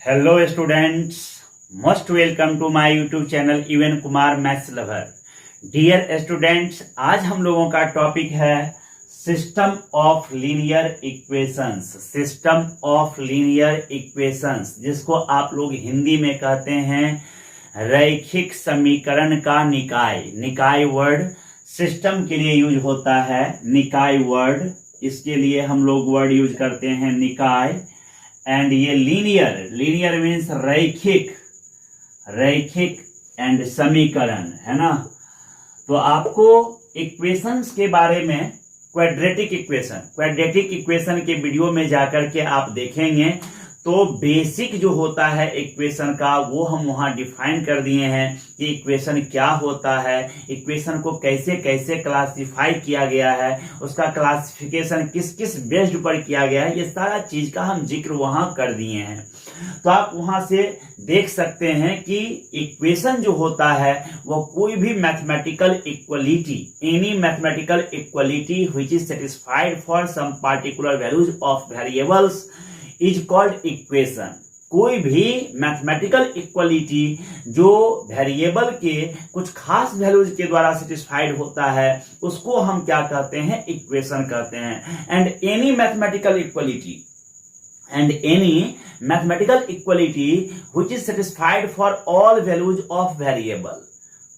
Hello students, most welcome to my YouTube channel Ivan Kumar maths lover. Dear students, आज हम लोगों का टॉपिक है system of linear equations. System of linear equations, जिसको आप लोग हिंदी में कहते हैं रैखिक समीकरण का निकाय। निकाय वर्ड सिस्टम के लिए यूज होता है, निकाय वर्ड, इसके लिए हम लोग वर्ड यूज करते हैं निकाय। एंड ये लीनियर मीन्स रैखिक, रैखिक एंड समीकरण, है ना। तो आपको इक्वेशंस के बारे में क्वाड्रेटिक इक्वेशन के वीडियो में जाकर के आप देखेंगे तो बेसिक जो होता है इक्वेशन का वो हम वहां डिफाइन कर दिए हैं कि इक्वेशन क्या होता है, इक्वेशन को कैसे कैसे क्लासिफाई किया गया है, उसका क्लासिफिकेशन किस किस बेस्ड पर किया गया है, ये सारा चीज का हम जिक्र वहां कर दिए हैं। तो आप वहां से देख सकते हैं कि इक्वेशन जो होता है वो कोई भी mathematical equality, any mathematical equality which is satisfied for some particular values of variables is called equation. कोई भी मैथमेटिकल इक्वलिटी जो वेरिएबल के कुछ खास वैल्यूज के द्वारा सेटिस्फाइड होता है उसको हम क्या कहते हैं, इक्वेशन कहते हैं। And any mathematical equality which is satisfied for all values of variable,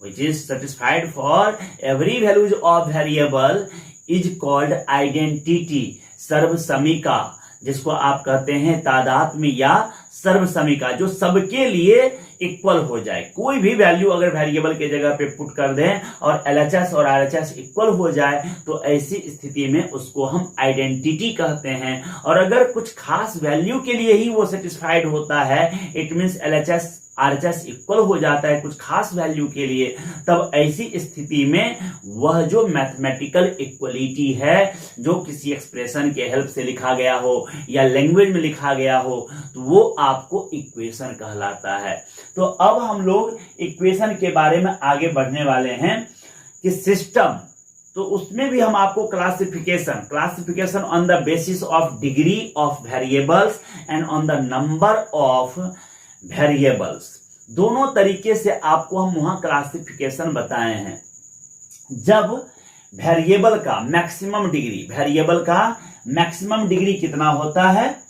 which is satisfied for every values of variable is called identity, सर्वसमीका, जिसको आप कहते हैं तादात्म्य या सर्वसमीका, जो सबके लिए इक्वल हो जाए। कोई भी वैल्यू अगर वेरिएबल के जगह पे पुट कर दें और LHS और RHS इक्वल हो जाए तो ऐसी स्थिति में उसको हम आइडेंटिटी कहते हैं। और अगर कुछ खास वैल्यू के लिए ही वो सेटिस्फाइड होता है, it means LHS RHS equal हो जाता है कुछ खास वैल्यू के लिए, तब ऐसी स्थिति में वह जो मैथमेटिकल इक्वलिटी है जो किसी एक्सप्रेशन के हेल्प से लिखा गया हो या लैंग्वेज में लिखा गया हो तो वो आपको इक्वेशन कहलाता है। तो अब हम लोग इक्वेशन के बारे में आगे बढ़ने वाले हैं कि सिस्टम, तो उसमें भी हम आपको classification on the basis of degree of variables and on the number of variables, दोनों तरीके से आपको हम वहां क्लासिफिकेशन बताए हैं। जब वेरिएबल का मैक्सिमम डिग्री कितना होता है,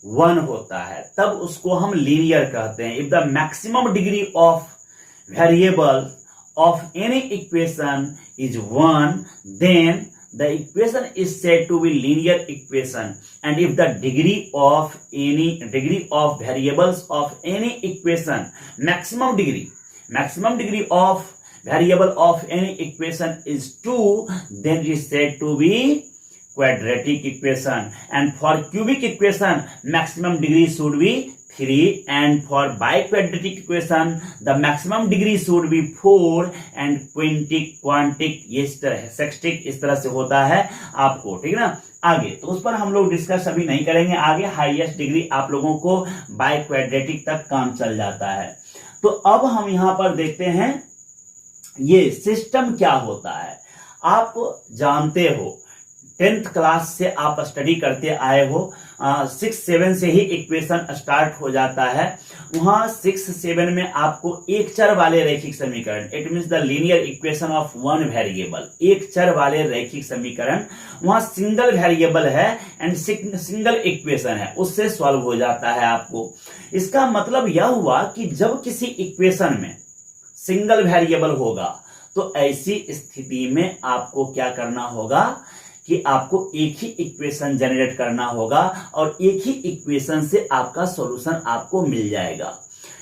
1 होता है, तब उसको हम लीनियर कहते हैं। If the maximum degree of variable of any equation is 1, then the equation is said to be linear equation. And if the degree of variables of any equation, maximum degree of variable of any equation is 2, then it is said to be quadratic equation. And for cubic equation maximum degree should be 3, and for biquadratic equation the maximum degree should be 4, and quantic ये sextic इस तरह से होता है आपको, ठीक है ना। आगे तो उस पर हम लोग डिस्कस अभी नहीं करेंगे, आगे हाईएस्ट डिग्री आप लोगों को बाइक्वाड्रेटिक तक काम चल जाता है। तो अब हम यहां पर देखते हैं ये सिस्टम क्या होता है। आप जानते हो 10th क्लास से आप स्टडी करते आए हो, 6-7 से ही इक्वेशन स्टार्ट हो जाता है। वहां 6-7 में आपको एक चर वाले रैखिक समीकरण, it means the linear equation of one variable, एक चर वाले रैखिक समीकरण, वहां सिंगल वेरिएबल है एंड सिंगल इक्वेशन है, उससे सॉल्व हो जाता है आपको। इसका मतलब यह हुआ कि जब किसी इक्वेशन में सिंगल वेरिएबल होगा तो ऐसी स्थिति में आपको क्या करना होगा कि आपको एक ही इक्वेशन जनरेट करना होगा और एक ही इक्वेशन से आपका सॉल्यूशन आपको मिल जाएगा।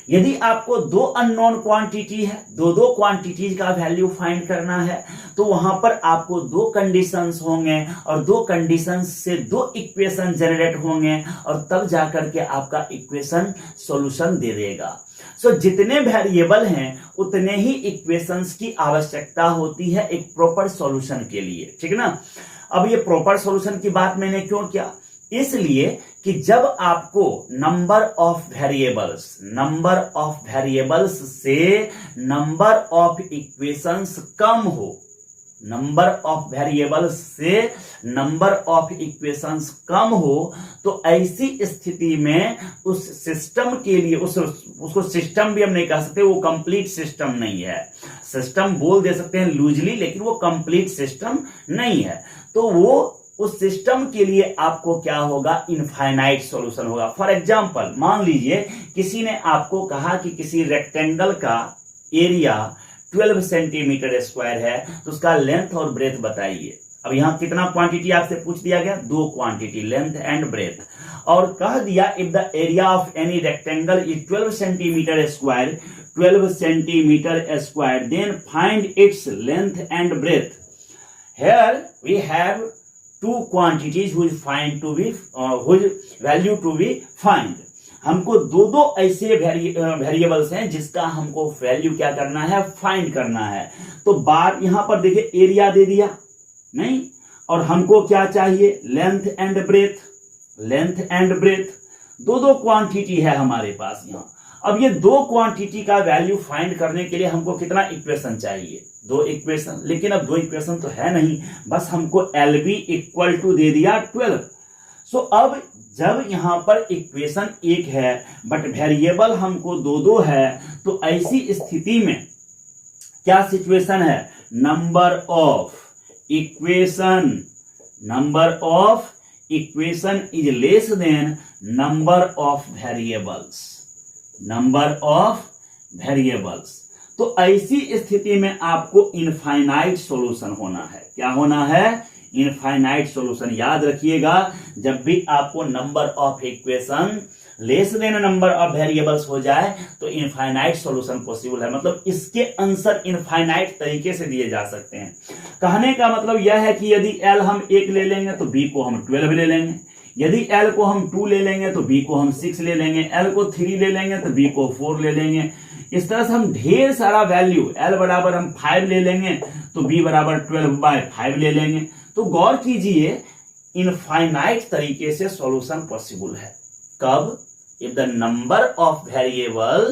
यदि आपको 2 अननोन क्वांटिटी है, दो क्वांटिटीज का वैल्यू फाइंड करना है, तो वहां पर आपको 2 कंडीशंस होंगे और 2 कंडीशंस से 2 इक्वेशन जनरेट होंगे और तब जाकर के आपका इक्वेशन सॉल्यूशन दे देगा। सो जितने वेरिएबल हैं उतने ही इक्वेशंस की आवश्यकता होती है एक प्रॉपर सॉल्यूशन के लिए, ठीक है ना। अब ये प्रॉपर सॉल्यूशन की बात मैंने क्यों किया, इसलिए कि जब आपको नंबर ऑफ वेरिएबल्स से नंबर ऑफ इक्वेशंस कम हो, नंबर ऑफ वेरिएबल्स से नंबर ऑफ इक्वेशंस कम हो, तो ऐसी स्थिति में उस सिस्टम के लिए उसको सिस्टम भी हम नहीं कह सकते, वो कंप्लीट सिस्टम नहीं है। सिस्टम बोल दे सकते हैं लूजली, लेकिन वो कंप्लीट सिस्टम नहीं है। तो वो उस सिस्टम के लिए आपको क्या होगा, इनफाइनाइट सॉल्यूशन होगा। फॉर एग्जांपल मान लीजिए किसी ने आपको कहा कि किसी रेक्टेंगल का एरिया 12 सेंटीमीटर स्क्वायर है, तो उसका लेंथ और ब्रेथ बताइए। अब यहां कितना क्वांटिटी आपसे पूछ दिया गया, 2 क्वांटिटी, लेंथ एंड ब्रेथ, और कह दिया if the area of any rectangle is 12 centimetre square, 12 centimetre square, then find its length and breadth. Here we have 2 quantities whose value to be find। हमको दो ऐसे वेरिएबल्स हैं जिसका हमको value क्या करना है, फाइंड करना है। तो बात यहां पर देखिए, एरिया दे दिया नहीं, और हमको क्या चाहिए, length and breadth. Length and breadth दो क्वांटिटी है हमारे पास यहां। अब ये 2 क्वांटिटी का वैल्यू फाइंड करने के लिए हमको कितना इक्वेशन चाहिए, 2 इक्वेशन। लेकिन अब 2 इक्वेशन तो है नहीं, बस हमको LB इक्वल टू दे दिया 12। सो अब जब यहां पर इक्वेशन 1 है बट वेरिएबल हमको 2 है, तो ऐसी स्थिति में क्या सिचुएशन है, number of equation is less than number of variables. Number of variables, तो ऐसी स्थिति में आपको इनफाइनाइट सॉल्यूशन होना है। क्या होना है, इनफाइनाइट सॉल्यूशन। याद रखिएगा, जब भी आपको number of equation less than number of variables हो जाए तो इनफाइनाइट सॉल्यूशन पॉसिबल है। मतलब इसके आंसर इनफाइनाइट तरीके से दिए जा सकते हैं। कहने का मतलब यह है कि यदि L हम 1 ले लेंगे तो B को हम 12 ले लेंगे, यदि L को हम 2 ले लेंगे तो B को हम 6 ले लेंगे, L को 3 ले लेंगे तो B को 4 ले लेंगे। इस तरह से हम ढेर सारा वैल्यू, L बराबर हम 5 ले लेंगे तो B बराबर 12/5 ले लेंगे। तो गौर कीजिए, इनफाइनाइट तरीके से सॉल्यूशन पॉसिबल है। कब, if the number of variable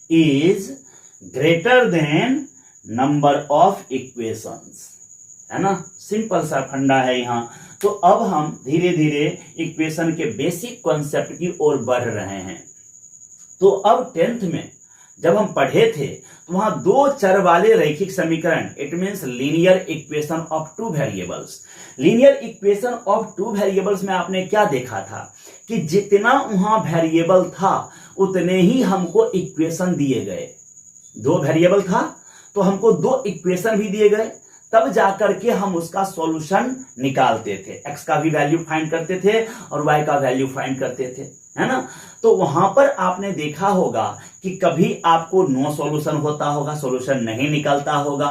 is greater than number of equations, है ना। सिंपल सा फंडा है यहां। तो अब हम धीरे धीरे इक्वेशन के बेसिक कॉन्सेप्ट की ओर बढ़ रहे हैं। तो अब 10th में जब हम पढ़े थे तो वहां 2 चर वाले रैखिक समीकरण, it means linear equation of 2 variables. Linear equation of 2 variables में आपने क्या देखा था कि जितना वहां वेरिएबल था उतने ही हमको इक्वेशन दिए गए। 2 वेरिएबल था तो हमको 2 इक्वेशन भी दिए गए, तब जाकर के हम उसका सॉल्यूशन निकालते थे। एक्स का भी वैल्यू फाइंड करते थे और वाई का वैल्यू फाइंड करते थे, है ना। तो वहां पर आपने देखा होगा कि कभी आपको नो सॉल्यूशन होता होगा, सॉल्यूशन नहीं निकलता होगा।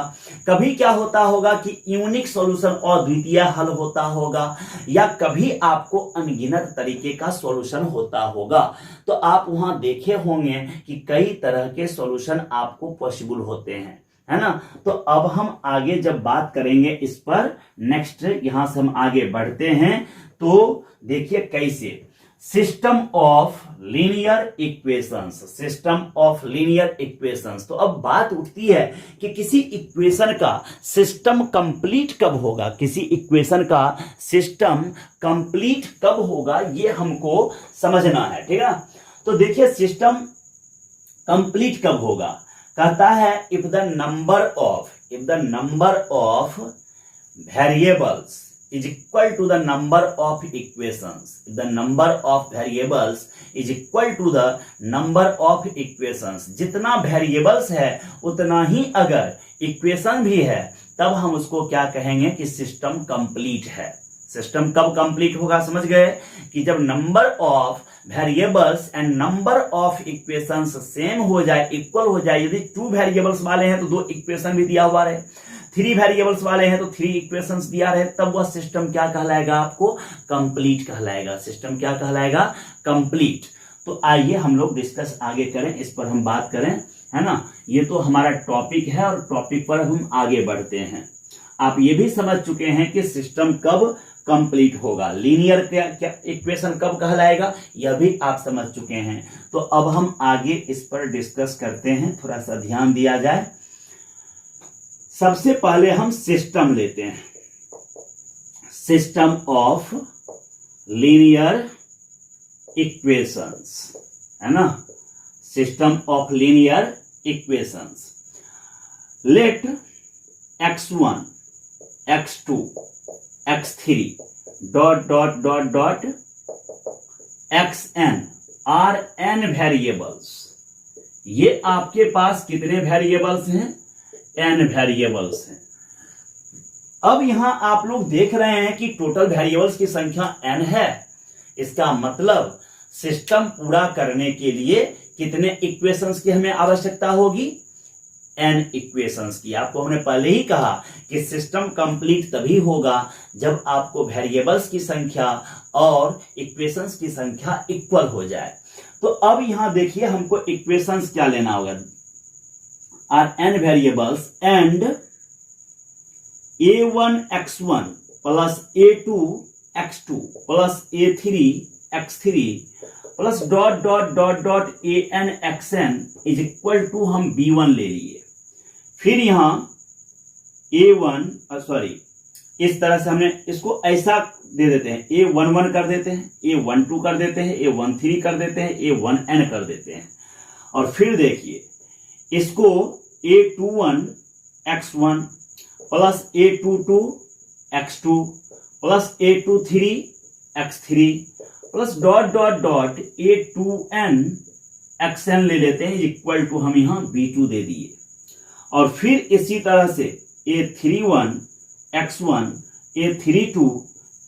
कभी क्या होता होगा कि यूनिक सॉल्यूशन और द्वितीय हल होता होगा, या कभी आपको अनगिनत तरीके का सॉल्यूशन होता होगा। तो आप वहां देखे होंगे कि कई तरह के सॉल्यूशन आपको पॉसिबल होते हैं, है ना। तो अब हम आगे जब बात करेंगे इस पर, नेक्स्ट यहां से हम आगे बढ़ते हैं। तो देखिए कैसे system of linear equations, system of linear equations. तो अब बात उठती है कि किसी इक्वेशन का सिस्टम कंप्लीट कब होगा, किसी इक्वेशन का सिस्टम कंप्लीट कब होगा, ये हमको समझना है, ठीक है। तो देखिए सिस्टम कंप्लीट कब होगा, कहता है if the number of variables is equal to the number of equations. If the number of variables is equal to the number of equations, जितना वेरिएबल्स है उतना ही अगर इक्वेशन भी है, तब हम उसको क्या कहेंगे कि सिस्टम कंप्लीट है। सिस्टम कब कंप्लीट होगा, समझ गए कि जब number of variables and number of equations same हो जाए, इक्वल हो जाए। यदि 2 वेरिएबल्स वाले हैं तो 2 इक्वेशन भी दिया हुआ रहे, 3 वेरिएबल्स वाले हैं तो 3 इक्वेशंस दिया रहे, तब वह सिस्टम क्या कहलाएगा, आपको कंप्लीट कहलाएगा। सिस्टम क्या कहलाएगा, कंप्लीट। तो आइए हम लोग डिस्कस आगे करें, इस पर हम बात करें, है ना। ये तो हमारा टॉपिक है और टॉपिक पर हम आगे बढ़ते हैं। आप ये भी समझ चुके हैं कि सिस्टम कब कंप्लीट होगा, लीनियर क्या इक्वेशन कब कहलाएगा, यह भी आप समझ चुके हैं। तो अब हम आगे इस पर डिस्कस करते हैं, थोड़ा सा ध्यान दिया जाए। सबसे पहले हम सिस्टम लेते हैं, सिस्टम ऑफ लीनियर इक्वेशंस, है ना, system of linear equations. Let x1 x2 x3 dot dot dot dot xn are n variables. ये आपके पास कितने वेरिएबल्स हैं? n वेरिएबल्स हैं। अब यहां आप लोग देख रहे हैं कि टोटल वेरिएबल्स की संख्या n है। इसका मतलब सिस्टम पूरा करने के लिए कितने इक्वेशंस की हमें आवश्यकता होगी? n इक्वेशंस की। आपको हमने पहले ही कहा कि सिस्टम कंप्लीट तभी होगा जब आपको वेरिएबल्स की संख्या और इक्वेशंस की संख्या इक्वल हो जाए। तो अब यहां देखिए हमको इक्वेशंस क्या लेना होगा, are n variables and a1 x1 plus a2 x2 plus a3 x3 plus dot dot dot dot an xn is equal to हम b1 ले लिए। फिर यहां इस तरह से हमने इसको ऐसा दे देते हैं, a11 कर देते हैं, a12 कर देते हैं, a13 कर देते हैं, a1n कर देते हैं। और फिर देखिए इसको a21 x1 plus a22 x2 plus a23 x3 plus dot dot dot a2n xn ले लेते हैं, इक्वल टू हम यहां b2 दे दिए। और फिर इसी तरह से a31 x1 a32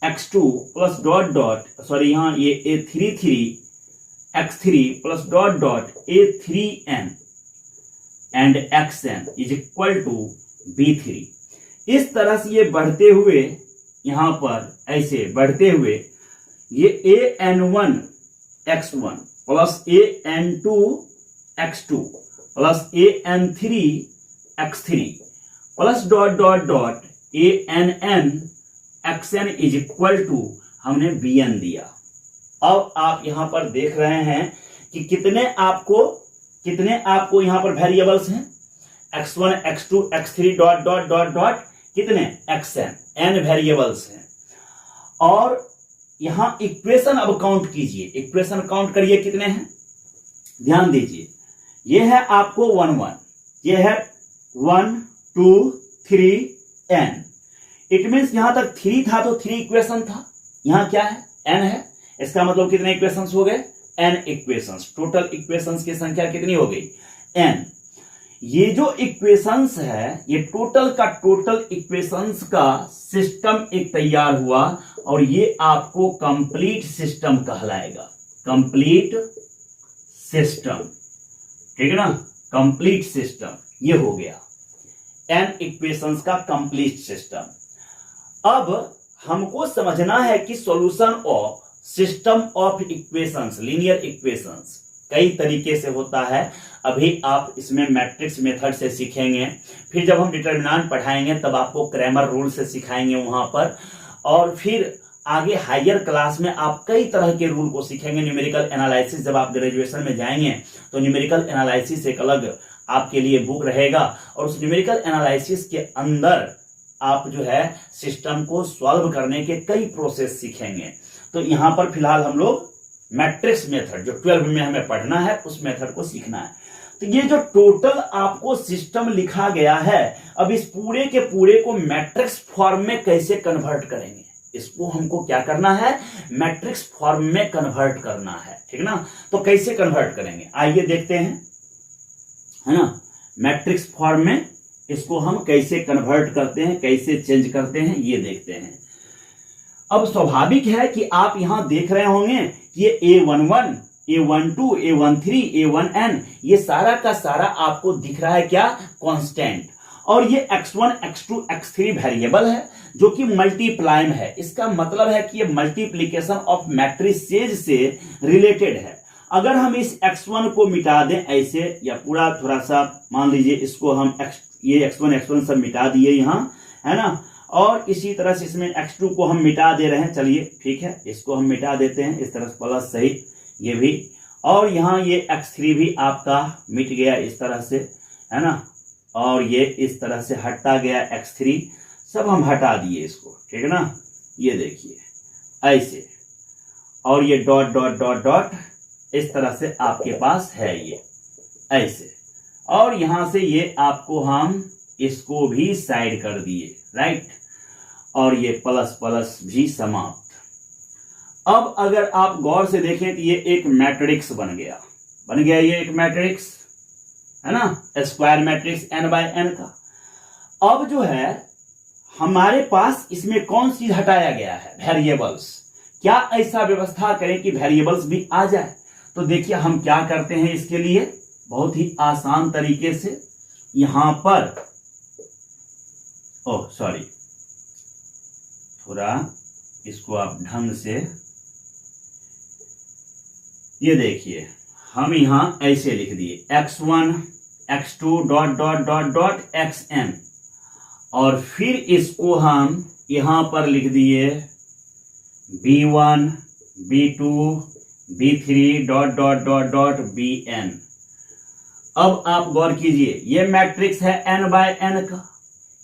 x2 plus dot dot यहां ये a33 x3 plus dot dot a3n and xn is equal to b3। इस तरह से ये बढ़ते हुए यहां पर ऐसे बढ़ते हुए ये an1 x1 plus an2 x2 plus an3 x3 plus dot dot dot ann xn is equal to हमने bn दिया। अब आप यहां पर देख रहे हैं कि कितने आपको यहां पर वेरिएबल्स हैं, x1 x2 x3 dot dot dot dot कितने xn n वेरिएबल्स हैं। और यहां इक्वेशन अब काउंट कीजिए, इक्वेशन काउंट करिए कितने हैं, ध्यान दीजिए। यह है आपको 1 1, यह है 1 2 3 n। इट मीन्स यहां तक 3 था तो 3 इक्वेशन था, यहां क्या है n है। इसका मतलब कितने इक्वेशंस हो गए, n इक्वेशंस। टोटल इक्वेशंस की संख्या कितनी हो गई, n। ये जो इक्वेशंस है ये टोटल का टोटल इक्वेशंस का सिस्टम एक तैयार हुआ और ये आपको कंप्लीट सिस्टम कहलाएगा, कंप्लीट सिस्टम, ठीक है ना, कंप्लीट सिस्टम ये हो गया n इक्वेशंस का कंप्लीट सिस्टम। अब हमको समझना है कि solution of system of equations, linear equations कई तरीके से होता है। अभी आप इसमें मैट्रिक्स मेथड से सीखेंगे, फिर जब हम डिटर्मिनेंट पढ़ाएंगे तब आपको क्रैमर रूल से सिखाएंगे वहां पर, और फिर आगे हायर क्लास में आप कई तरह के रूल को सीखेंगे। न्यूमेरिकल एनालिसिस, जब आप ग्रेजुएशन में जाएंगे तो न्यूमेरिकल एनालिसिस एक अलग आपके लिए बुक रहेगा और उस न्यूमेरिकल एनालिसिस के अंदर आप जो है सिस्टम को सॉल्व करने के कई प्रोसेस सीखेंगे। तो यहां पर फिलहाल हम लोग मैट्रिक्स मेथड जो 12 में हमें पढ़ना है उस मेथड को सीखना है। तो ये जो टोटल आपको सिस्टम लिखा गया है, अब इस पूरे के पूरे को मैट्रिक्स फॉर्म में कैसे कन्वर्ट करेंगे, इसको हमको क्या करना है, मैट्रिक्स फॉर्म में कन्वर्ट करना है, ठीक ना। तो कैसे कन्वर्ट करेंगे आइए देखते हैं, है ना। मैट्रिक्स फॉर्म में इसको हम कैसे कन्वर्ट करते हैं, कैसे चेंज करते हैं, ये देखते हैं। अब स्वाभाविक है कि आप यहां देख रहे होंगे कि ये a11 a12 a13 a1n ये सारा का सारा आपको दिख रहा है क्या, कांस्टेंट। और ये x1 x2 x3 वेरिएबल है जो कि मल्टीप्लाइम है। इसका मतलब है कि ये मल्टीप्लीकेशन ऑफ मैट्रिसेज से रिलेटेड है। अगर हम इस x1 को मिटा दें ऐसे, या पूरा थोड़ा सा मान लीजिए इसको हम ये x1 सब मिटा दिए यहां, है ना, और इसी तरह से इसमें x2 को हम मिटा दे रहे हैं, चलिए ठीक है इसको हम मिटा देते हैं इस तरह से प्लस सहित ये भी, और यहाँ ये x3 भी आपका मिट गया इस तरह से, है ना। और ये इस तरह से हटता गया x3, सब हम हटा दिए इसको, ठीक है ना। ये देखिए ऐसे, और ये डॉट डॉट डॉट डॉट इस तरह से आपके पास है ये ऐसे, और यहां से ये आपको हम इसको भी साइड कर दिए, राइट, और ये प्लस प्लस भी समाप्त। अब अगर आप गौर से देखें तो ये एक मैट्रिक्स बन गया ये एक मैट्रिक्स है ना, स्क्वायर मैट्रिक्स n/n का। अब जो है हमारे पास इसमें कौन सी हटाया गया है, वेरिएबल्स। क्या ऐसा व्यवस्था करें कि वेरिएबल्स भी आ जाए? तो देखिए हम क्या करते हैं इसके लिए, बहुत ही आसान तरीके से यहां पर, सॉरी, थोड़ा इसको आप ढंग से, ये देखिए हम यहां ऐसे लिख दिए x1 x2 dot dot dot dot xn, और फिर इसको हम यहां पर लिख दिए b1 b2 b3 dot dot dot dot bn। अब आप गौर कीजिए, ये मैट्रिक्स है n/n का,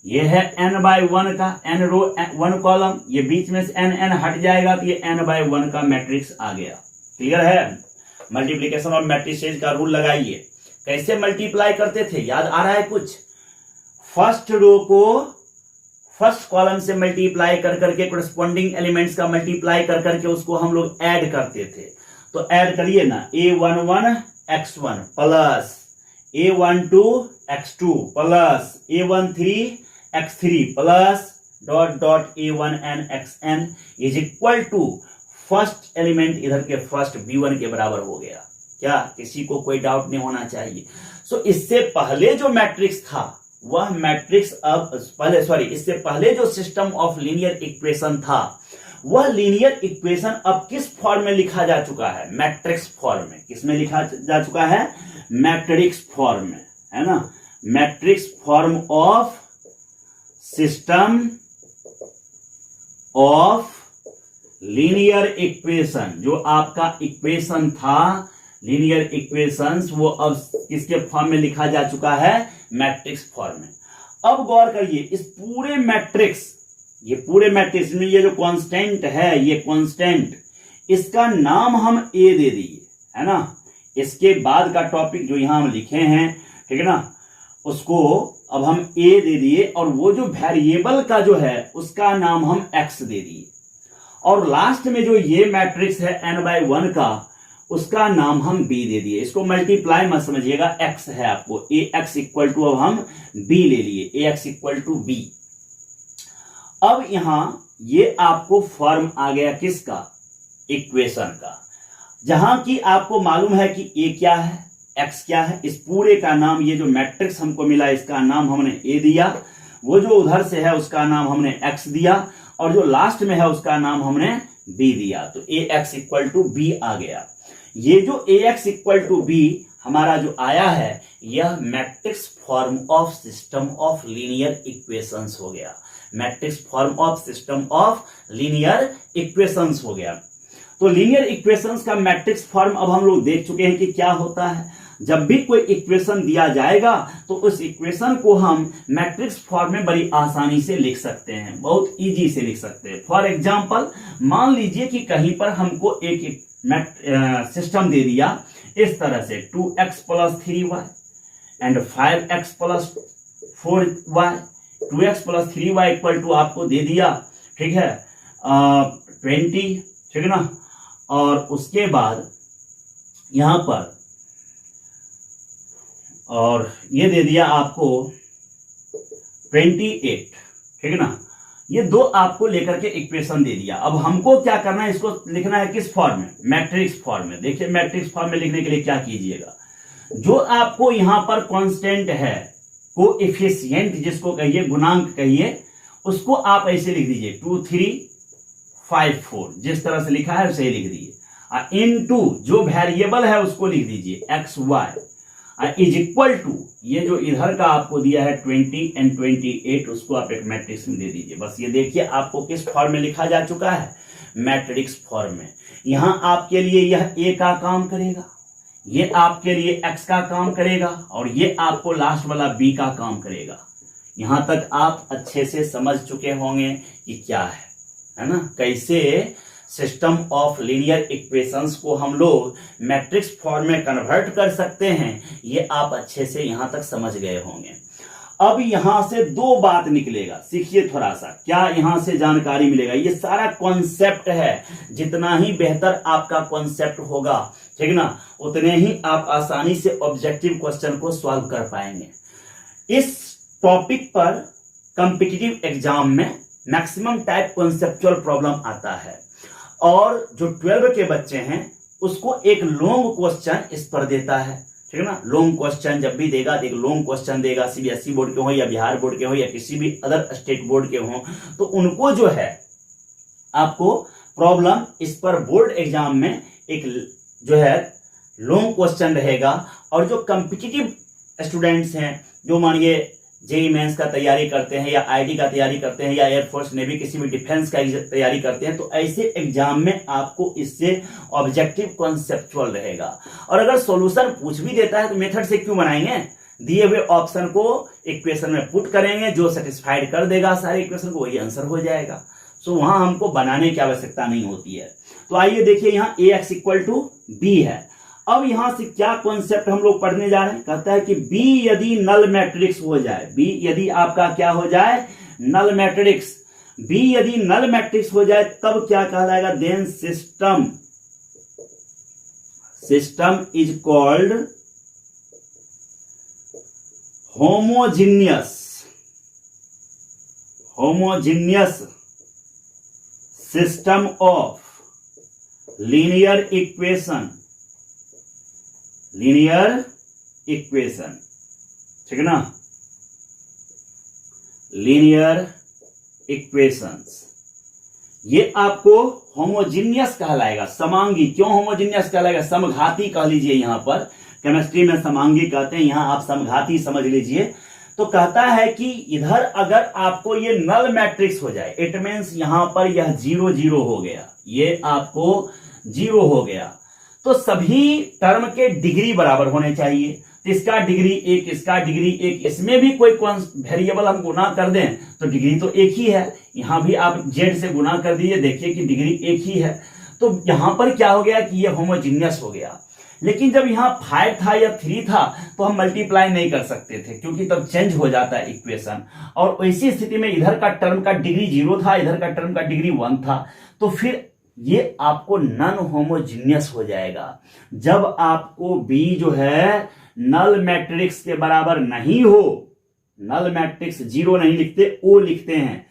ये है n/1 का, n रो 1 कॉलम, ये बीच में से n हट जाएगा तो ये n/1 का मैट्रिक्स आ गया। क्लियर है? मल्टीप्लिकेशन और मैट्रिसेज का रूल लगाइए। कैसे मल्टीप्लाई करते थे, याद आ रहा है कुछ? फर्स्ट रो को फर्स्ट कॉलम से मल्टीप्लाई कर करके कोरस्पॉन्डिंग एलिमेंट्स का मल्टीप्लाई कर करके उसको हम लोग ऐड करते थे। तो ऐड करिए ना, a11 x1 plus a12 x2 plus a13 x3 plus dot dot a1n xn is equal to first element इधर के फर्स्ट b1 के बराबर हो गया। क्या किसी को कोई डाउट नहीं होना चाहिए? सो इससे पहले जो मैट्रिक्स था वह मैट्रिक्स अब इससे पहले जो सिस्टम ऑफ लीनियर इक्वेशन था वह लीनियर इक्वेशन अब किस फॉर्म में लिखा जा चुका है? मैट्रिक्स फॉर्म में। किसमें लिखा जा चुका है? मैट्रिक्स फॉर्म में, है ना। Matrix form of system of linear equation. जो आपका इक्वेशन था लीनियर इक्वेशंस, वो अब किसके फॉर्म में लिखा जा चुका है? मैट्रिक्स फॉर्म में। अब गौर करिए, इस पूरे मैट्रिक्स, ये पूरे मैट्रिक्स में ये जो कांस्टेंट है, ये कांस्टेंट, इसका नाम हम ए दे दिए, है ना। इसके बाद का टॉपिक जो यहां हम लिखे हैं, ठीक है ना, उसको अब हम ए दे दिए, और वो जो वेरिएबल का जो है उसका नाम हम एक्स दे दिए, और लास्ट में जो ये मैट्रिक्स है n/1 का, उसका नाम हम b दे दिए। इसको मल्टीप्लाई मत समझिएगा, x है आपको, ax इक्वल टू, अब हम b ले लिए, ax इक्वल टू b। अब यहां ये आपको फॉर्म आ गया किसका? इक्वेशन का, जहां की आपको मालूम है कि a क्या है, x क्या है। इस पूरे का नाम, ये जो मैट्रिक्स हमको मिला इसका नाम हमने a दिया, वो जो उधर से है उसका नाम हमने x दिया, और जो लास्ट में है उसका नाम हमने b दिया। तो ax इक्वल टू b आ गया। ये जो ax इक्वल टू b हमारा जो आया है, यह matrix form of system of linear equations हो गया। Matrix form of system of linear equations हो गया। तो लीनियर इक्वेशंस का मैट्रिक्स फॉर्म अब हम लोग देख चुके हैं कि क्या होता है। जब भी कोई इक्वेशन दिया जाएगा तो उस इक्वेशन को हम मैट्रिक्स फॉर्म में बड़ी आसानी से लिख सकते हैं, बहुत इजी से लिख सकते हैं। फॉर एग्जांपल, मान लीजिए कि कहीं पर हमको एक सिस्टम दे दिया इस तरह से 2x plus 3y and 5x plus 4y, 2x plus 3y equal to आपको दे दिया, ठीक है, 20, ठीक है ना। और उसके बाद यहां पर और ये दे दिया आपको 28, ठीक है ना। ये दो आपको लेकर के इक्वेशन दे दिया। अब हमको क्या करना है, इसको लिखना है किस फॉर्म में? मैट्रिक्स फॉर्म में। देखिए मैट्रिक्स फॉर्म में लिखने के लिए क्या कीजिएगा, जो आपको यहां पर कांस्टेंट है, कोएफिशिएंट जिसको कहिए, गुणांक कहिए, उसको आप ऐसे लिख दीजिए 2 3 5 4, जिस तरह से लिखा है उसे लिख दीजिए। इनटू जो वेरिएबल है उसको लिख दीजिए x y, is equal to ये जो इधर का आपको दिया है 20 एंड 28, उसको आप एक मैट्रिक्स में दे दीजिए। बस ये देखिए आपको किस फॉर्म में लिखा जा चुका है? मैट्रिक्स फॉर्म में। यहां आपके लिए यह ए का काम करेगा, ये आपके लिए x का काम करेगा और ये आपको लास्ट वाला b का काम करेगा। यहां तक आप अच्छे से समझ चुके होंगे कि क्या है ना, कैसे सिस्टम ऑफ लीनियर इक्वेशंस को हम लोग मैट्रिक्स फॉर्म में कन्वर्ट कर सकते हैं, ये आप अच्छे से यहां तक समझ गए होंगे। अब यहां से दो बात निकलेगा, सीखिए थोड़ा सा क्या यहां से जानकारी मिलेगा। ये सारा कॉन्सेप्ट है, जितना ही बेहतर आपका कॉन्सेप्ट होगा, ठीक ना, उतने ही आप आसानी से ऑब्जेक्टिव क्वेश्चन को सॉल्व कर पाएंगे। इस टॉपिक पर कॉम्पिटिटिव एग्जाम में मैक्सिमम टाइप कॉन्सेप्चुअल प्रॉब्लम आता है और जो 12 के बच्चे हैं उसको एक लॉन्ग क्वेश्चन इस पर देता है, ठीक है ना। लॉन्ग क्वेश्चन जब भी देगा तो एक लॉन्ग क्वेश्चन देगा, सीबीएसई बोर्ड के हो या बिहार बोर्ड के हो या किसी भी अदर स्टेट बोर्ड के हो, तो उनको जो है आपको प्रॉब्लम इस पर बोर्ड एग्जाम में एक जो है लॉन्ग क्वेश्चन रहेगा। और जो कॉम्पिटिटिव स्टूडेंट्स हैं, जो मानिए जेईई मेंस का तैयारी करते हैं या आईटी का तैयारी करते हैं या एयरफोर्स नेवी किसी भी डिफेंस का तैयारी करते हैं, तो ऐसे एग्जाम में आपको इससे ऑब्जेक्टिव कॉन्सेप्चुअल रहेगा। और अगर सॉल्यूशन पूछ भी देता है तो मेथड से क्यों बनाएंगे, दिए हुए ऑप्शन को इक्वेशन में पुट करेंगे, जो सेटिस्फाइड कर देगा सारे इक्वेशन को वही आंसर हो जाएगा। सो वहां हमको बनाने की आवश्यकता नहीं होती है। तो आइए देखिए, यहाँ ax = b है। अब यहां से क्या कॉन्सेप्ट हम लोग पढ़ने जा रहे हैं, कहता है कि B यदि नल मैट्रिक्स हो जाए, B यदि आपका क्या हो जाए, नल मैट्रिक्स, B यदि नल मैट्रिक्स हो जाए तब क्या कहलाएगा, then system is called homogeneous system of linear equation, ठीक है ना, लीनियर इक्वेशंस, ये आपको होमोजीनियस कहलाएगा। समांगी, क्यों होमोजीनियस कहलाएगा, समघाती कह लीजिए, यहां पर केमिस्ट्री में समांगी कहते हैं, यहां आप समघाती समझ लीजिए। तो कहता है कि इधर अगर आपको ये नल मैट्रिक्स हो जाए, इट मीन्स यहां पर यह 0 0 हो गया, ये आपको 0 हो गया, तो सभी टर्म के डिग्री बराबर होने चाहिए। इसका डिग्री 1, इसका डिग्री 1, इसमें भी कोई वेरिएबल हम गुना कर दें तो डिग्री तो एक ही है। यहां भी आप z से गुना कर दीजिए, देखिए कि डिग्री एक ही है। तो यहां पर क्या हो गया कि ये होमोजीनियस हो गया। लेकिन जब यहां 5 था या 3 था तो हम मल्टीप्लाई नहीं कर सकते थे, क्योंकि तब चेंज हो जाता है इक्वेशन। और ऐसी स्थिति में इधर का टर्म का डिग्री 0 था, इधर का टर्म का डिग्री 1 था, तो फिर ये आपको नॉन होमोजीनियस हो जाएगा। जब आपको B जो है नल मैट्रिक्स के बराबर नहीं हो, नल मैट्रिक्स 0 नहीं लिखते, O लिखते हैं,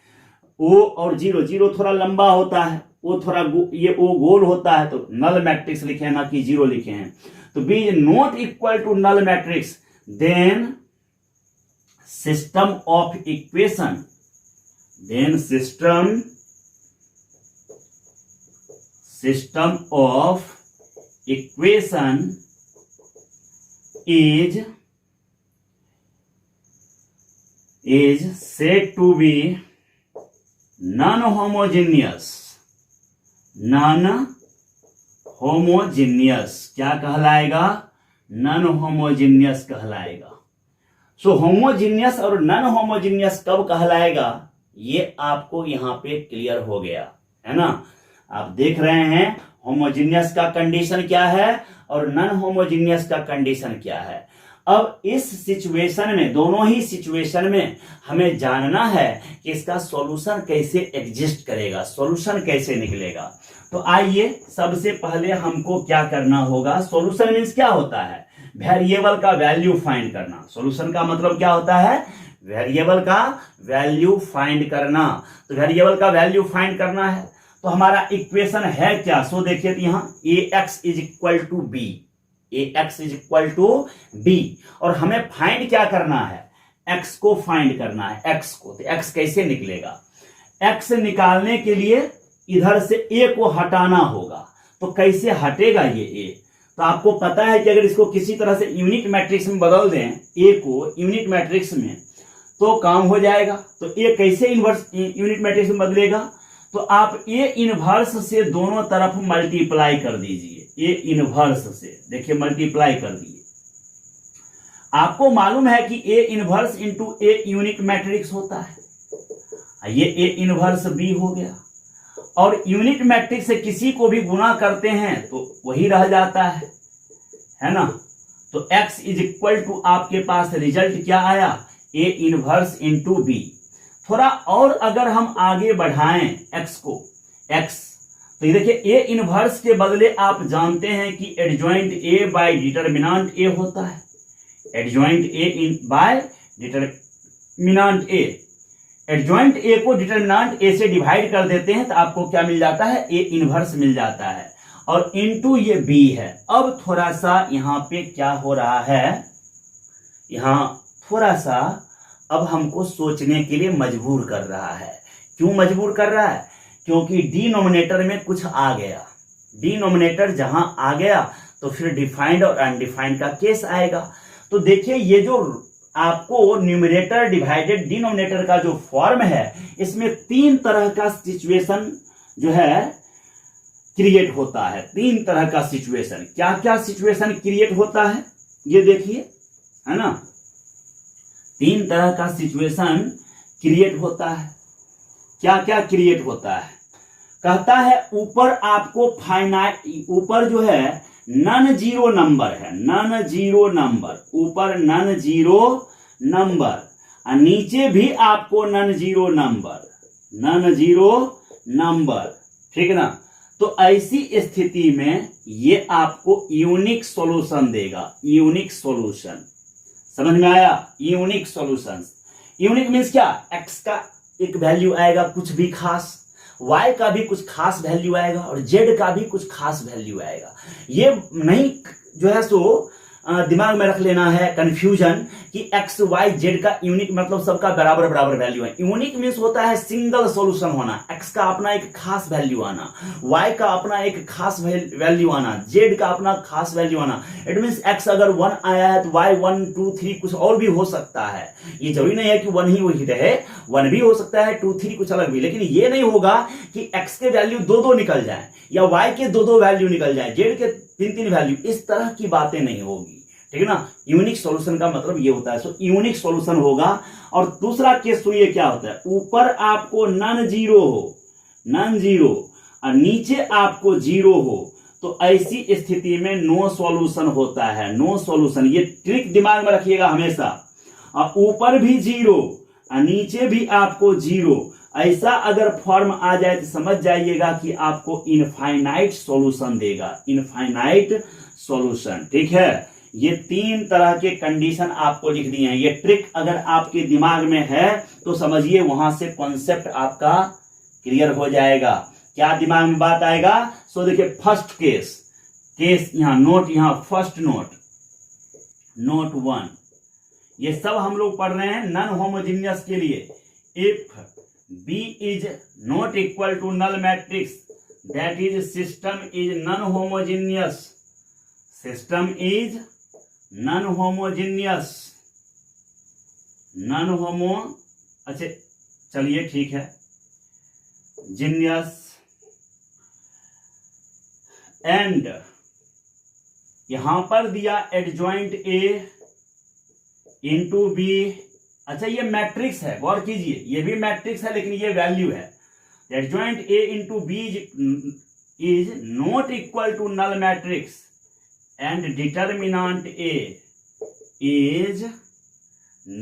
O और 0 थोड़ा लंबा होता है, O थोड़ा ये O गोल होता है, तो नल मैट्रिक्स लिखे हैं, ना कि 0 लिखे हैं। तो B is not equal to null matrix, then system of equation, system of equation is said to be non-homogeneous। क्या कहलाएगा, नॉन होमोजीनियस कहलाएगा। सो होमोजीनियस और नॉन होमोजीनियस कब कहलाएगा, ये आपको यहां पे क्लियर हो गया है ना। आप देख रहे हैं होमोजीनियस का कंडीशन क्या है और नॉन होमोजीनियस का कंडीशन क्या है। अब इस सिचुएशन में, दोनों ही सिचुएशन में हमें जानना है कि इसका सॉल्यूशन कैसे एग्जिस्ट करेगा, सॉल्यूशन कैसे निकलेगा। तो आइए सबसे पहले हमको क्या करना होगा, सॉल्यूशन मींस क्या होता है, वेरिएबल का वैल्यू फाइंड करना। सॉल्यूशन का मतलब क्या होता है, वेरिएबल का वैल्यू फाइंड करना। तो वेरिएबल का वैल्यू फाइंड करना है तो हमारा इक्वेशन है क्या, सो देखिए यहां ax = b, ax = b, और हमें फाइंड क्या करना है, x को फाइंड करना है, x को। तो x कैसे निकलेगा, x निकालने के लिए इधर से a को हटाना होगा। तो कैसे हटेगा ये a, तो आपको पता है कि अगर इसको किसी तरह से यूनिट मैट्रिक्स में बदल दें, a को यूनिट मैट्रिक्स में, तो काम हो जाएगा। तो a कैसे इनवर्स यूनिट मैट्रिक्स में बदलेगा, तो आप A इनवर्स से दोनों तरफ मल्टीप्लाई कर दीजिए। ए इनवर्स से, देखिए मल्टीप्लाई कर दिए। आपको मालूम है कि A inverse into a unique matrix होता है, ये ए इनवर्स बी हो गया। और यूनिट मैट्रिक्स से किसी को भी गुणा करते हैं तो वही रह जाता है ना। तो x इज इक्वल टू आपके पास रिजल्ट क्या आया, ए इनवर्स इंटू बी। थोड़ा और अगर हम आगे बढ़ाएं x को, x तो ये देखिए ए इनवर्स के बदले आप जानते हैं कि एडजॉइंट ए बाय डिटर्मिनेंट ए होता है, adjoint A bye determinant A. Adjoint A को डिटर्मिनेंट ए से डिवाइड कर देते हैं तो आपको क्या मिल जाता है, ए इनवर्स मिल जाता है, और इनटू ये बी है। अब थोड़ा सा यहां पे क्या हो रहा है, यहां थोड़ा सा अब हमको सोचने के लिए मजबूर कर रहा है। क्यों मजबूर कर रहा है, क्योंकि डिनोमिनेटर में कुछ आ गया। डिनोमिनेटर जहां आ गया तो फिर डिफाइंड और अनडिफाइंड का केस आएगा। तो देखिए ये जो आपको न्यूमरेटर डिवाइडेड डिनोमिनेटर का जो फॉर्म है, इसमें तीन तरह का सिचुएशन जो है क्रिएट होता है। तीन तरह का सिचुएशन, क्या क्या सिचुएशन क्रिएट होता है ये देखिए, है ना। तीन तरह का सिचुएशन क्रिएट होता है। क्या क्या क्रिएट होता है, कहता है ऊपर आपको फाइनाइट, ऊपर जो है नन जीरो नंबर है, नन जीरो नंबर, ऊपर नन जीरो नंबर, और नीचे भी आपको non zero number, non zero number, ठीक है ना। तो ऐसी स्थिति में ये आपको यूनिक सॉल्यूशन देगा, यूनिक सॉल्यूशन, समझ में आया। यूनिक सॉल्यूशन, यूनिक मींस क्या, एक्स का एक वैल्यू आएगा कुछ भी खास, y का भी कुछ खास वैल्यू आएगा, और z का भी कुछ खास वैल्यू आएगा। ये नहीं जो है सो दिमाग में रख लेना है कंफ्यूजन कि x y z का यूनिक मतलब सबका बराबर बराबर वैल्यू है। यूनिक मींस होता है सिंगल सॉल्यूशन होना, x का अपना एक खास वैल्यू आना, y का अपना एक खास वैल्यू आना, z का अपना खास वैल्यू आना। इट मींस x अगर 1 आया है तो y 1 2 3 कुछ और भी हो सकता है। ये जरूरी नहीं है कि 1 ही वही रहे, 1 भी हो सकता है, 2 3 कुछ अलग भी, लेकिन ये नहीं होगा कि x के वैल्यू दो निकल जाए या y के दो वैल्यू निकल जाए, z के 3 वैल्यू, इस तरह की बातें नहीं होगी, ठीक है ना। यूनिक सॉल्यूशन का मतलब ये होता है। सो यूनिक सॉल्यूशन होगा। और दूसरा केस सुनिए क्या होता है, ऊपर आपको नन जीरो हो, नन जीरो, और नीचे आपको जीरो हो, तो ऐसी स्थिति में नो सॉल्यूशन होता है, नो सॉल्यूशन। ये ट्रिक दिमाग में रखिएगा हमेशा। और ऊपर भी जीरो और नीचे भी आपको जीरो, ऐसा अगर फॉर्म आ जाए तो समझ जाइएगा कि आपको इनफाइनाइट सॉल्यूशन देगा, इनफाइनाइट सॉल्यूशन, ठीक है। ये तीन तरह के कंडीशन आपको लिख दिए हैं। ये ट्रिक अगर आपके दिमाग में है तो समझिए वहां से कॉन्सेप्ट आपका क्लियर हो जाएगा। क्या दिमाग में बात आएगा, सो देखिए फर्स्ट केस, केस यहां नोट, यहां फर्स्ट नोट, नोट 1, ये सब हम लोग पढ़ रहे हैं नॉन होमोजेनियस के लिए। If B is not equal to null matrix, that is system is non homogeneous, system is non homogeneous, non homo, अच्छा चलिए ठीक है, जीनियस, एंड यहां पर दिया एडजॉइंट ए इंटू बी। अच्छा ये मैट्रिक्स है, गौर कीजिए, ये भी मैट्रिक्स है लेकिन ये वैल्यू है। Adjoint A into B is not equal to null matrix and determinant A is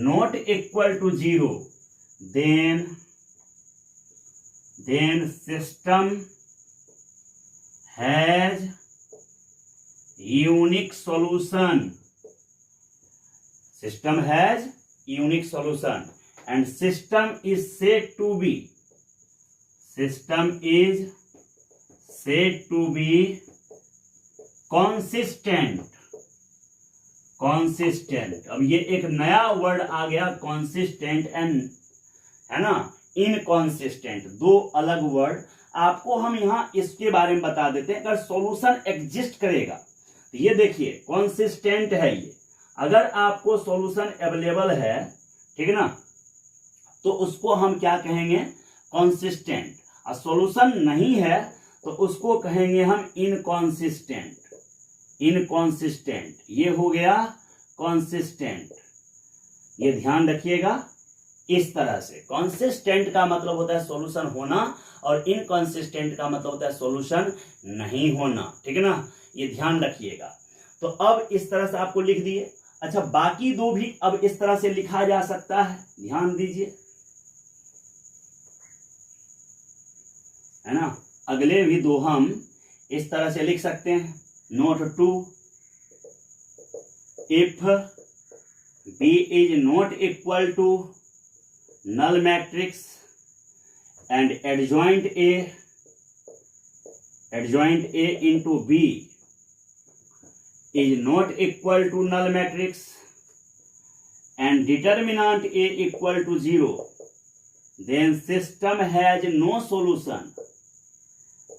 not equal to 0, then system has unique solution, system has unique solution, and system is said to be, system is said to be consistent, consistent. अब ये एक नया word आ गया consistent and, है ना, inconsistent, दो अलग word आपको हम यहां इसके बारे में बता देते हैं। अगर सॉल्यूशन एग्जिस्ट करेगा तो ये देखिए कॉन्सिस्टेंट है ये, अगर आपको सॉल्यूशन अवेलेबल है, ठीक है ना, तो उसको हम क्या कहेंगे, कॉन्सिस्टेंट। और सॉल्यूशन नहीं है तो उसको कहेंगे हम इनकॉन्सिस्टेंट, इनकॉन्सिस्टेंट, ये हो गया कॉन्सिस्टेंट। ये ध्यान रखिएगा, इस तरह से कॉन्सिस्टेंट का मतलब होता है सॉल्यूशन होना और इनकॉन्सिस्टेंट का मतलब होता है सॉल्यूशन नहीं होना, ठीक है ना, ये ध्यान रखिएगा। तो अब इस तरह से आपको लिख दिए। अच्छा, बाकी दो भी अब इस तरह से लिखा जा सकता है, ध्यान दीजिए, है ना। अगले भी दो हम इस तरह से लिख सकते हैं। Note 2, if B is not equal to null matrix and adjoint A into B is not equal to null matrix and determinant A equal to 0, then system has no solution.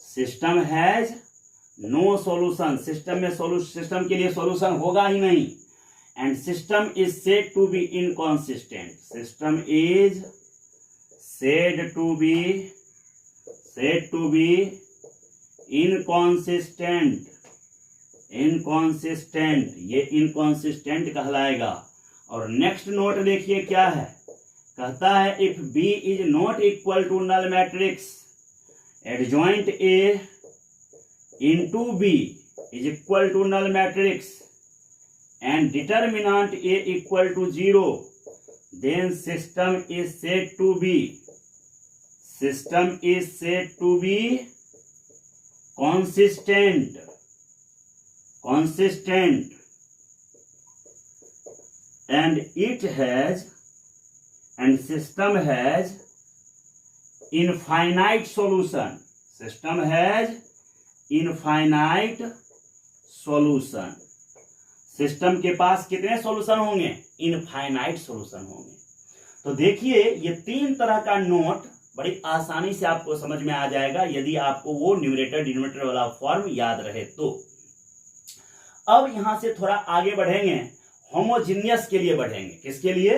System has no solution. System के लिए solution होगा ही नहीं। And system is said to be inconsistent. System is said to be inconsistent. ये inconsistent कहलाएगा। और next note देखिए क्या है, कहता है if B is not equal to null matrix, adjoint A into B is equal to null matrix and determinant A equal to 0, then system is said to be consistent, and system has infinite solution. System has infinite solution. System के पास कितने solution होंगे? Infinite solution होंगे। तो देखिए, ये तीन तरह का नोट बड़ी आसानी से आपको समझ में आ जाएगा यदि आपको वो न्यूमरेटर डिनोमिनेटर वाला फॉर्म याद रहे तो। अब यहां से थोड़ा आगे बढ़ेंगे, होमोजीनियस के लिए बढ़ेंगे। किसके लिए?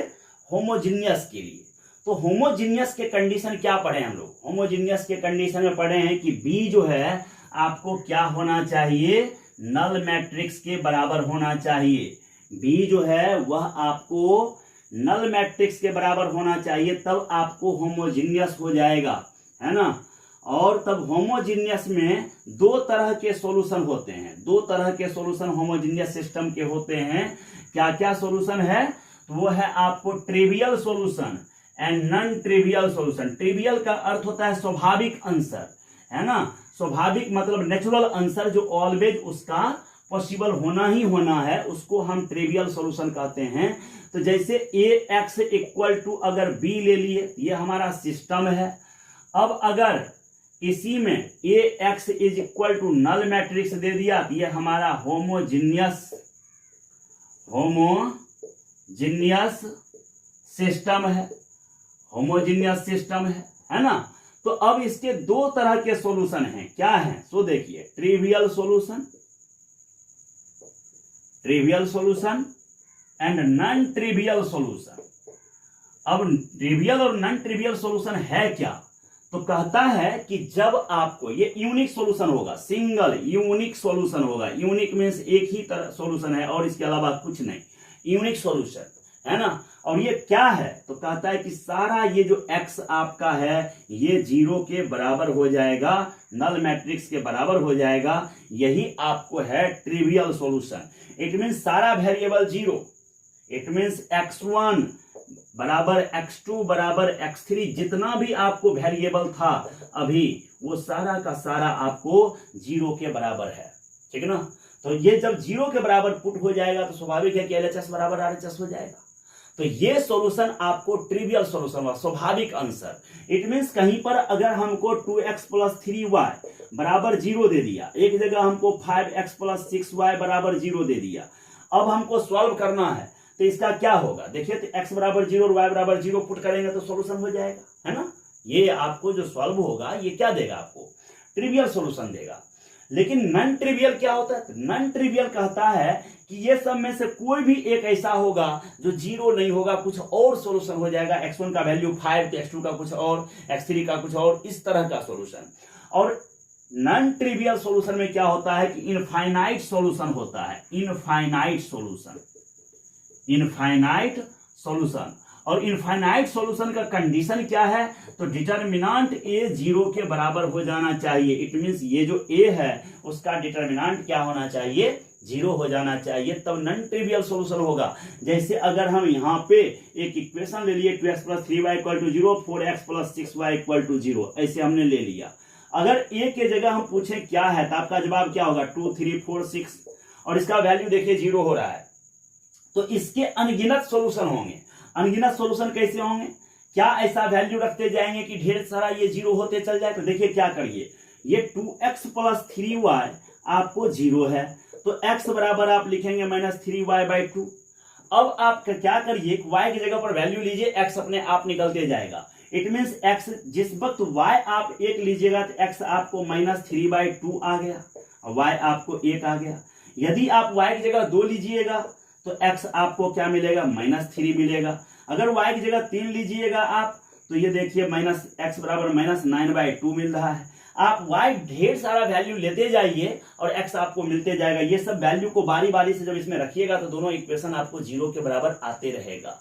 होमोजीनियस के लिए। तो होमोजीनियस के कंडीशन क्या पढ़े हम लोग? होमोजीनियस के कंडीशन में पढ़े हैं कि बी जो है आपको क्या होना चाहिए? नल मैट्रिक्स के बराबर होना चाहिए। बी जो है वह आपको नल मैट्रिक्स के बराबर होना चाहिए, तब आपको होमोजीनियस हो जाएगा, है ना। और तब होमोजीनियस में दो तरह के सॉल्यूशन होते हैं। दो तरह के सॉल्यूशन होमोजीनियस सिस्टम के होते हैं। क्या क्या सॉल्यूशन है? तो वो है आपको trivial solution and non trivial solution. Trivial का अर्थ होता है स्वाभाविक आंसर, है ना। स्वाभाविक मतलब नेचुरल आंसर, जो ऑलवेज उसका पॉसिबल होना ही होना है, उसको हम ट्रिवियल सॉल्यूशन कहते हैं। तो जैसे ax इक्वल टू अगर b ले लिए, ये हमारा सिस्टम है। अब अगर इसी में ax is equal to null matrix दे दिया, तो ये हमारा होमोजीनियस सिस्टम है। होमोजीनियस सिस्टम है ना। तो अब इसके दो तरह के सॉल्यूशन हैं। क्या है? सो देखिए, trivial solution and non trivial solution. अब ट्रिवियल और नॉन ट्रिवियल सॉल्यूशन है क्या? तो कहता है कि जब आपको ये यूनिक सॉल्यूशन होगा, सिंगल यूनिक सॉल्यूशन होगा। यूनिक मींस एक ही तरह सॉल्यूशन है और इसके अलावा कुछ नहीं, यूनिक सॉल्यूशन, है ना। और ये क्या है? तो कहता है कि सारा ये जो x आपका है ये 0 के बराबर हो जाएगा, नल मैट्रिक्स के बराबर हो जाएगा। यही आपको है ट्रिवियल सॉल्यूशन। इट मींस सारा वेरिएबल 0। इट मींस x1 बराबर x2 बराबर x3, जितना भी आपको वेरिएबल था अभी, वो सारा का सारा आपको 0 के बराबर है, ठीक है ना। तो ये जब 0 के बराबर पुट हो जाएगा तो स्वाभाविक है कि LHS बराबर RHS हो जाएगा। तो ये सॉल्यूशन आपको ट्रिवियल सॉल्यूशन हुआ, स्वाभाविक आंसर। इट मींस कहीं पर अगर हमको 2x + 3y बराबर 0 दे दिया, एक जगह हमको 5x + 6y बराबर 0 दे दिया, अब हमको सॉल्व करना है तो इसका क्या होगा? देखिए, तो x बराबर 0 और y बराबर 0 पुट करेंगे तो सॉल्यूशन हो जाएगा, है ना। ये आपको जो सॉल्व होगा ये क्या देगा? आपको ट्रिवियल सॉल्यूशन देगा। लेकिन नॉन ट्रिवियल क्या होता है? नॉन ट्रिवियल कहता है कि ये सब में से कोई भी एक ऐसा होगा जो 0 नहीं होगा, कुछ और सॉल्यूशन हो जाएगा। x1 का वैल्यू 5 तो x2 का कुछ और, x3 का कुछ और, इस तरह का सॉल्यूशन। और नॉन ट्रिवियल सॉल्यूशन में क्या होता है कि इनफाइनाइट सॉल्यूशन होता है, इनफाइनाइट सॉल्यूशन, इनफाइनाइट सॉल्यूशन। और इनफाइनाइट सॉल्यूशन का कंडीशन क्या है, तो डिटर्मिनेंट ए 0 के बराबर हो जाना चाहिए। इट मींस ये जो ए है उसका डिटर्मिनेंट क्या होना चाहिए, 0 हो जाना चाहिए, तब नॉन ट्रिवियल सॉल्यूशन होगा। जैसे अगर हम यहाँ पे एक इक्वेशन ले लिए 2x + 3y = 0, 4x + 6y = 0, ऐसे हमने ले लिया। अगर ए के जगह हम पूछें क्या है, तो आपका जवाब क्या होगा, 2, 3, 4, 6, और इसका वैल्यू देखिए 0 हो रहा है। तो इसके अनगिनत सॉल्यूशन होंगे। अनगिनत सॉल्यूशन कैसे होंगे, क्या ऐसा वैल्यू रखते जाएंगे कि ढेर सारा ये 0 होते चल जाए। तो देखिए क्या करिए, ये 2x + 3y आपको 0 है, तो x बराबर आप लिखेंगे -3y/2। अब आप क्या करिए, y की जगह पर वैल्यू लीजिए, x अपने आप निकलते जाएगा। इट मीन्स x जिस वक्त y आप 1 लीजिएगा तो x आपको -3/2 आ गया, y आपको 1 आ गया। यदि आप y की जगह 2 लीजिएगा तो x आपको क्या मिलेगा, -3 मिलेगा। अगर y की जगह 3 लीजिएगा आप, तो ये देखिए x बराबर -9/2 मिल रहा है। आप y ढेर सारा वैल्यू लेते जाइए और x आपको मिलते जाएगा। ये सब वैल्यू को बारी बारी से जब इसमें रखिएगा तो दोनों इक्वेशन आपको 0 के बराबर आते रहेगा।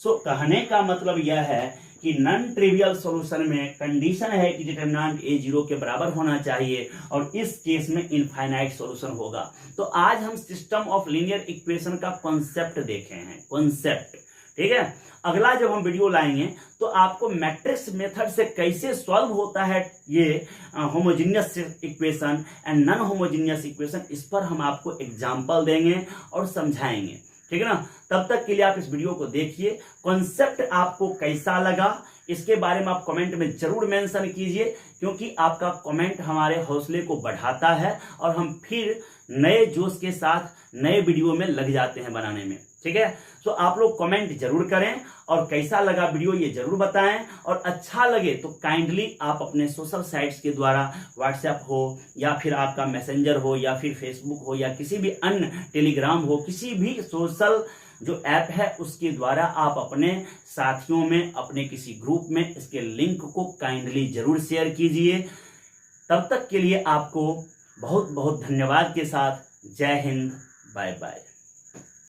कहने का मतलब यह है कि नॉन ट्रिवियल सॉल्यूशन में कंडीशन है कि डिटरमिनेंट ए 0 के बराबर होना चाहिए, और इस केस में इनफाइनाइट सॉल्यूशन होगा। तो आज हम सिस्टम ऑफ लीनियर इक्वेशन का कॉन्सेप्ट देखे हैं, कॉन्सेप्ट, ठीक है। अगला जब हम वीडियो लाएंगे तो आपको मैट्रिक्स मेथड से कैसे सॉल्व होता है ये homogeneous equation and non homogeneous equation, इस पर हम आपको एग्जांपल देंगे और समझाएंगे, ठीक है ना। तब तक के लिए आप इस वीडियो को देखिए। कॉन्सेप्ट आपको कैसा लगा इसके बारे में आप कमेंट में जरूर मेंशन कीजिए, क्योंकि आपका कमेंट हमारे हौसले को बढ़ाता है और हम फिर नए जोश के साथ नए वीडियो में लग जाते हैं बनाने में, ठीक है। तो आप लोग कमेंट जरूर करें और कैसा लगा वीडियो ये जरूर बताएं, और अच्छा लगे तो काइंडली आप अपने सोशल साइट्स के द्वारा, व्हाट्सएप हो या फिर आपका मैसेंजर हो या फिर फेसबुक हो या किसी भी अन्य टेलीग्राम हो, किसी भी सोशल जो ऐप है उसके द्वारा आप अपने साथियों में, अपने किसी ग्रुप में इसके लिंक को काइंडली जरूर शेयर कीजिए। तब तक के लिए आपको बहुत बहुत धन्यवाद के साथ जय हिंद, बाय बाय।